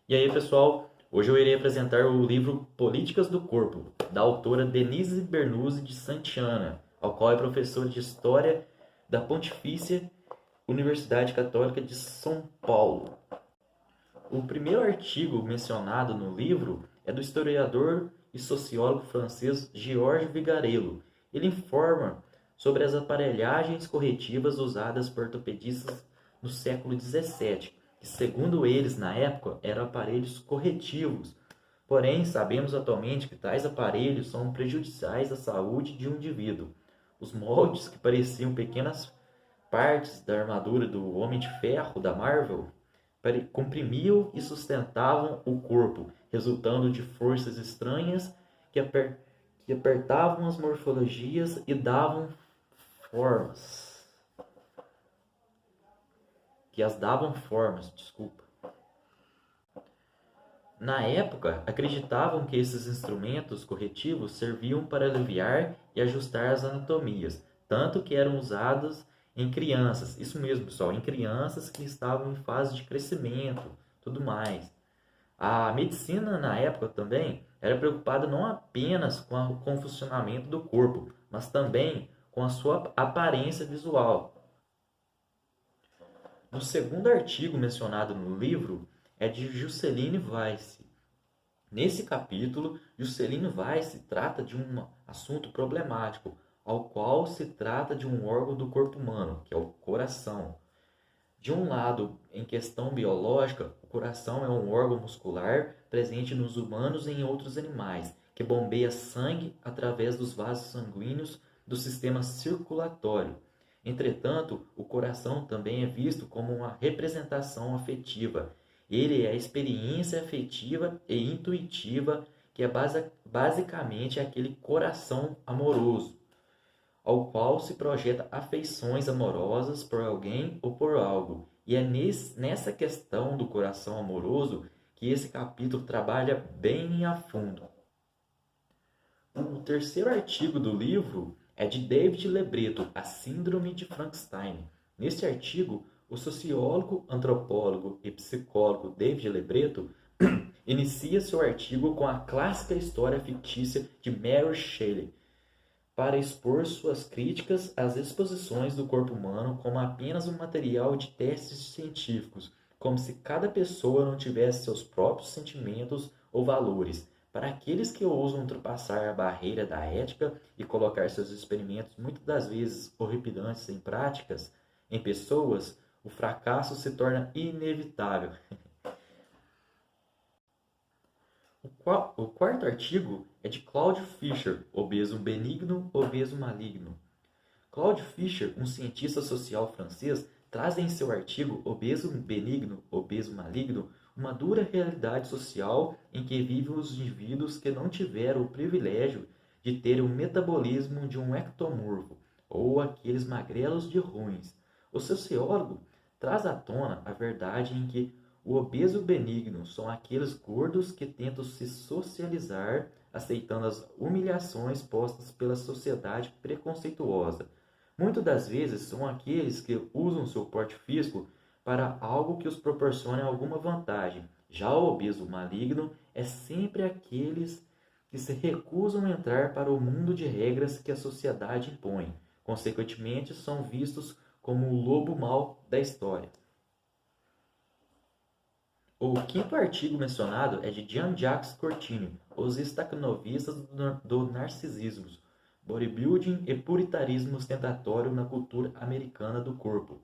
E aí, pessoal, hoje eu irei apresentar o livro Políticas do Corpo, da autora Denise Bernuzzi de Santillana, ao qual é professora de História da Pontifícia Universidade Católica de São Paulo. O primeiro artigo mencionado no livro é do historiador e sociólogo francês Georges Vigarello. Ele informa sobre as aparelhagens corretivas usadas por ortopedistas no século XVII, que, segundo eles, na época, eram aparelhos corretivos. Porém, sabemos atualmente que tais aparelhos são prejudiciais à saúde de um indivíduo. Os moldes, que pareciam pequenas partes da armadura do Homem de Ferro da Marvel, comprimiam e sustentavam o corpo, resultando de forças estranhas que, que apertavam as morfologias e davam formas. Que as davam formas, desculpa. Na época, acreditavam que esses instrumentos corretivos serviam para aliviar e ajustar as anatomias, tanto que eram usados em crianças. Isso mesmo, pessoal, em crianças que estavam em fase de crescimento, tudo mais. A medicina na época também era preocupada não apenas com o funcionamento do corpo, mas também com a sua aparência visual. No segundo artigo mencionado no livro é de Jusceline Weiss. Nesse capítulo, Jusceline Weiss trata de um assunto problemático, ao qual se trata de um órgão do corpo humano, que é o coração. De um lado, em questão biológica, o coração é um órgão muscular presente nos humanos e em outros animais, que bombeia sangue através dos vasos sanguíneos do sistema circulatório. Entretanto, o coração também é visto como uma representação afetiva. Ele é a experiência afetiva e intuitiva que é basicamente aquele coração amoroso, ao qual se projeta afeições amorosas por alguém ou por algo. E é nessa questão do coração amoroso que esse capítulo trabalha bem a fundo. O terceiro artigo do livro é de David Lebreto, A Síndrome de Frankenstein. Neste artigo, o sociólogo, antropólogo e psicólogo David Lebreto inicia seu artigo com a clássica história fictícia de Mary Shelley, para expor suas críticas às exposições do corpo humano como apenas um material de testes científicos, como se cada pessoa não tivesse seus próprios sentimentos ou valores. Para aqueles que ousam ultrapassar a barreira da ética e colocar seus experimentos, muitas das vezes horripilantes, em pessoas, o fracasso se torna inevitável. O quarto artigo é de Claude Fischer, Obeso benigno, obeso maligno. Claude Fischer, um cientista social francês, traz em seu artigo Obeso benigno, obeso maligno, uma dura realidade social em que vivem os indivíduos que não tiveram o privilégio de ter o metabolismo de um ectomorfo, ou aqueles magrelos de ruins. O sociólogo traz à tona a verdade em que o obeso benigno são aqueles gordos que tentam se socializar, aceitando as humilhações postas pela sociedade preconceituosa. Muitas das vezes são aqueles que usam seu porte físico para algo que os proporcione alguma vantagem. Já o obeso maligno é sempre aqueles que se recusam a entrar para o mundo de regras que a sociedade impõe. Consequentemente, são vistos como o lobo mau da história. O quinto artigo mencionado é de Jean-Jacques Courtine, Os Stakhanovistas do Narcisismo, Bodybuilding e Puritanismo Ostentatório na Cultura Americana do Corpo.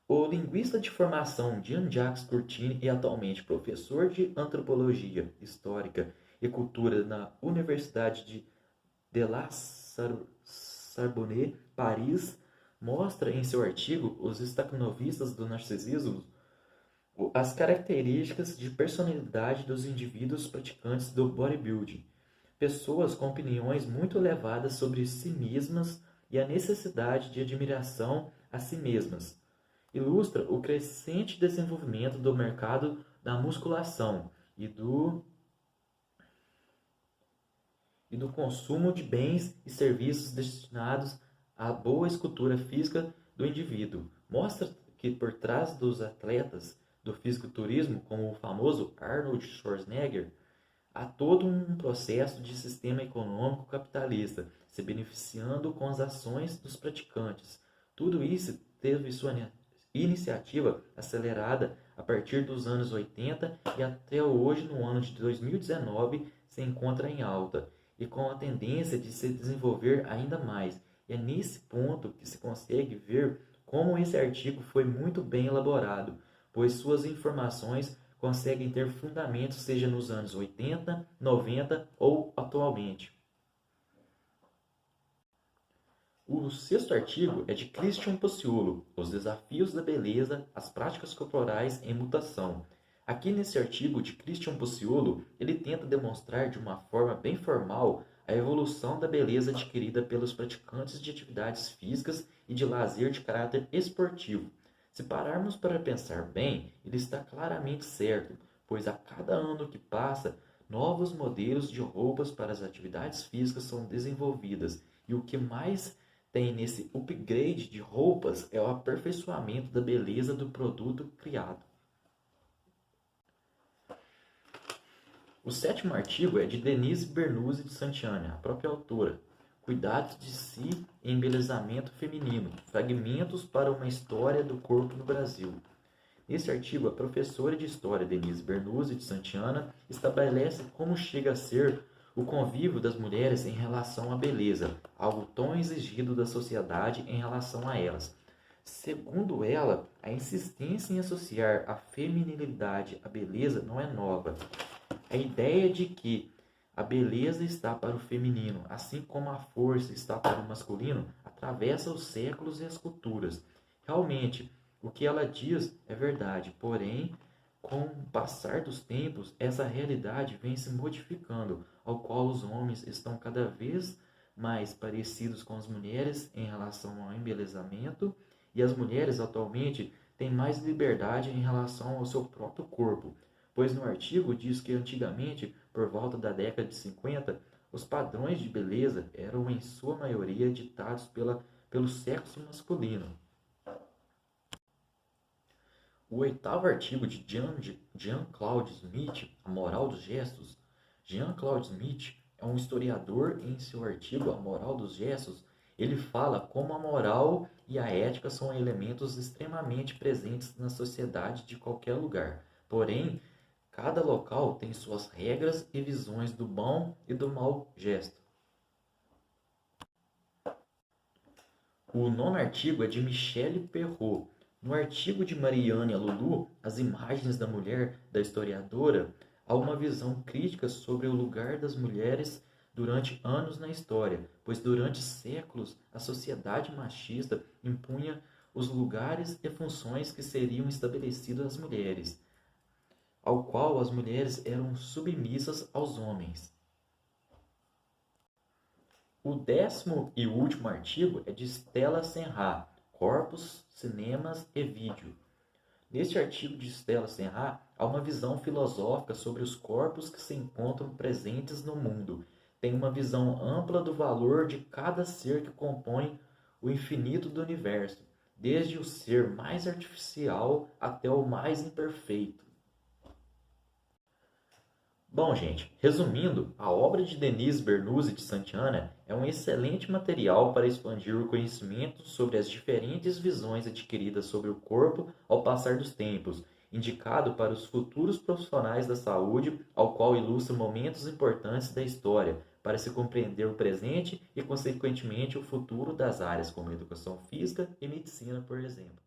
O linguista de formação Jean-Jacques Courtine é atualmente professor de Antropologia Histórica e Cultura na Universidade de La Sorbonne, Paris. Mostra em seu artigo Os Stakhanovistas do Narcisismo as características de personalidade dos indivíduos praticantes do bodybuilding. Pessoas com opiniões muito elevadas sobre si mesmas e a necessidade de admiração a si mesmas. Ilustra o crescente desenvolvimento do mercado da musculação e do consumo de bens e serviços destinados à boa escultura física do indivíduo. Mostra que por trás dos atletas do fisiculturismo, como o famoso Arnold Schwarzenegger, há todo um processo de sistema econômico capitalista, se beneficiando com as ações dos praticantes. Tudo isso teve sua iniciativa acelerada a partir dos anos 80 e até hoje, no ano de 2019, se encontra em alta e com a tendência de se desenvolver ainda mais. E é nesse ponto que se consegue ver como esse artigo foi muito bem elaborado, pois suas informações conseguem ter fundamento seja nos anos 80, 90 ou atualmente. O sexto artigo é de Christian Pociolo, Os Desafios da Beleza, as Práticas Corporais em Mutação. Aqui nesse artigo de Christian Pociolo, ele tenta demonstrar de uma forma bem formal a evolução da beleza adquirida pelos praticantes de atividades físicas e de lazer de caráter esportivo. Se pararmos para pensar bem, ele está claramente certo, pois a cada ano que passa, novos modelos de roupas para as atividades físicas são desenvolvidas, e o que mais tem nesse upgrade de roupas é o aperfeiçoamento da beleza do produto criado. O sétimo artigo é de Denise Bernuzzi de Santillana, a própria autora. Cuidados de si e embelezamento feminino, fragmentos para uma história do corpo no Brasil. Nesse artigo, a professora de História Denise Bernuzzi de Santillana estabelece como chega a ser o convívio das mulheres em relação à beleza, algo tão exigido da sociedade em relação a elas. Segundo ela, a insistência em associar a feminilidade à beleza não é nova. A ideia de que a beleza está para o feminino, assim como a força está para o masculino, atravessa os séculos e as culturas. Realmente, o que ela diz é verdade, porém, com o passar dos tempos, essa realidade vem se modificando, ao qual os homens estão cada vez mais parecidos com as mulheres em relação ao embelezamento, e as mulheres atualmente têm mais liberdade em relação ao seu próprio corpo, pois no artigo diz que antigamente, por volta da década de 50, os padrões de beleza eram em sua maioria ditados pelo sexo masculino. O oitavo artigo de Jean-Claude Smith, A Moral dos Gestos. Jean-Claude Smith é um historiador e em seu artigo A Moral dos Gestos, ele fala como a moral e a ética são elementos extremamente presentes na sociedade de qualquer lugar. Porém, cada local tem suas regras e visões do bom e do mau gesto. O nono artigo é de Michelle Perrault. No artigo de Marianne Lulu, As Imagens da Mulher, da historiadora, há uma visão crítica sobre o lugar das mulheres durante anos na história, pois durante séculos a sociedade machista impunha os lugares e funções que seriam estabelecidos às mulheres, ao qual as mulheres eram submissas aos homens. O décimo e último artigo é de Stella Senra, Corpos, Cinemas e Vídeo. Neste artigo de Stella Senra, há uma visão filosófica sobre os corpos que se encontram presentes no mundo. Tem uma visão ampla do valor de cada ser que compõe o infinito do universo, desde o ser mais artificial até o mais imperfeito. Bom, gente, resumindo, a obra de Denise Bernuzzi de Santillana é um excelente material para expandir o conhecimento sobre as diferentes visões adquiridas sobre o corpo ao passar dos tempos, indicado para os futuros profissionais da saúde, ao qual ilustra momentos importantes da história, para se compreender o presente e, consequentemente, o futuro das áreas como educação física e medicina, por exemplo.